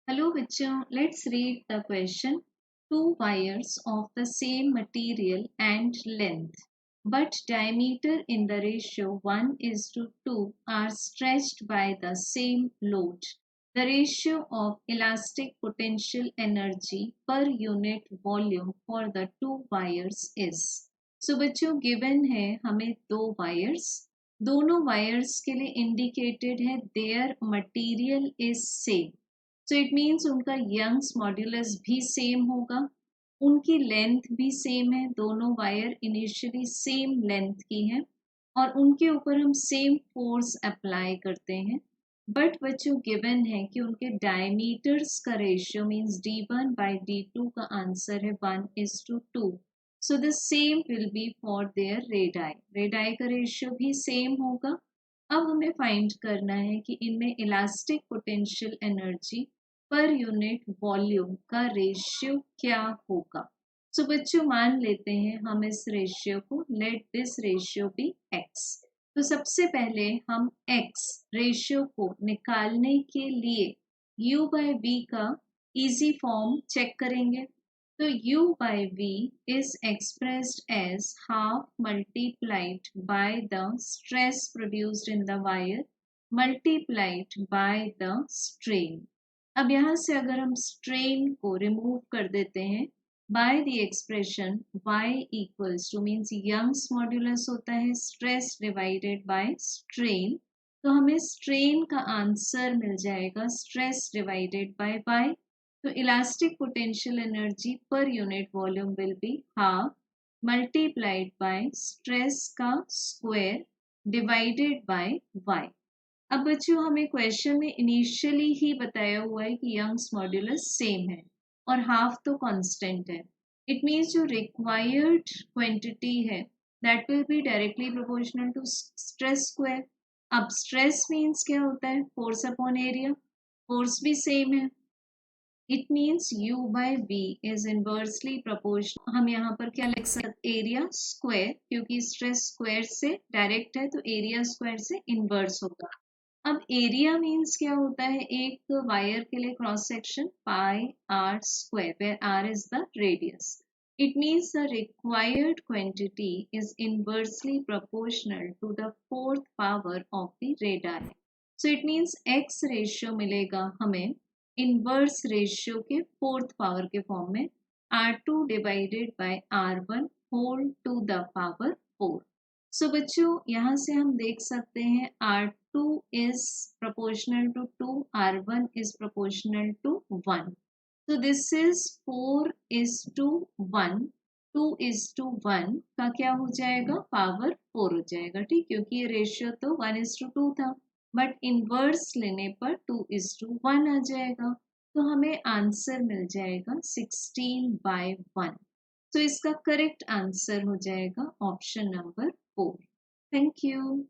Hello, bachcho. Let's read the question. Two wires of the same material and length, but diameter in the ratio 1:2 are stretched by the same load. The ratio of elastic potential energy per unit volume for the two wires is. So बच्चों given है हमें दो wires. दोनों wires के लिए indicated है their material is same. So it means उनका Young's modulus भी सेम होगा, उनकी लेंथ भी सेम है, दोनों वायर इनिशियली सेम लेंथ की हैं और उनके ऊपर हम सेम फोर्स अप्लाई करते हैं। बट बच्चों गिवन है कि उनके डायमीटर्स का रेशियो मीन्स d1/d2 का आंसर है 1:2। So the same will be for their radii, radii का रेशियो भी सेम होगा। अब हमें फाइंड करना है कि इनमें elastic potential energy per unit volume का रेशियो क्या होगा। सो बच्चों मान लेते हैं हम इस रेशियो को, let this ratio be x। तो सबसे पहले हम x रेशियो को निकालने के लिए u/v का इजी फॉर्म चेक करेंगे। तो u/v is expressed as half multiplied by the stress produced in the wire multiplied by the strain। अब यहाँ से अगर हम स्ट्रेन को रिमूव कर देते हैं by the expression y equals to means Young's modulus होता है स्ट्रेस डिवाइडेड बाय स्ट्रेन, तो हमें स्ट्रेन का आंसर मिल जाएगा स्ट्रेस डिवाइडेड बाय y। तो elastic potential energy per unit volume will be half multiplied by stress का square divided by y। अब बच्चों हमें क्वेश्चन में इनिशियली ही बताया हुआ है कि यंग्स मॉड्यूलस सेम है और हाफ तो कांस्टेंट है। इट मीन्स जो रिक्वायर्ड क्वांटिटी है that will be directly proportional to stress square. अब स्ट्रेस मीन्स क्या होता है, फोर्स अपॉन एरिया, फोर्स भी सेम है। It means u/v is inversely proportional. हम यहाँ पर क्या लिख सकते, एरिया स्क्वायर, क्योंकि स्ट्रेस स्क्वायर से डायरेक्ट है तो एरिया स्क्वायर से इनवर्स होगा। अब एरिया मीन्स क्या होता है, एक वायर के लिए cross section pi r square where r is the radius. It means the required quantity is inversely proportional to the fourth power of the radii. So it means x ratio मिलेगा हमें inverse ratio के fourth power के form में r2 divided by r1 whole to the power 4। So बच्चों यहाँ से हम देख सकते हैं r2 is proportional to 2, r1 is proportional to 1। So this is 4:1, 2:1 का क्या हो जाएगा, पावर 4 हो जाएगा, ठीक, क्योंकि ये रेशियो तो 1:2 था बट इनवर्स लेने पर 2:1 आ जाएगा। तो हमें आंसर मिल जाएगा 16/1। तो इसका करेक्ट आंसर हो जाएगा ऑप्शन नंबर 4। Thank you.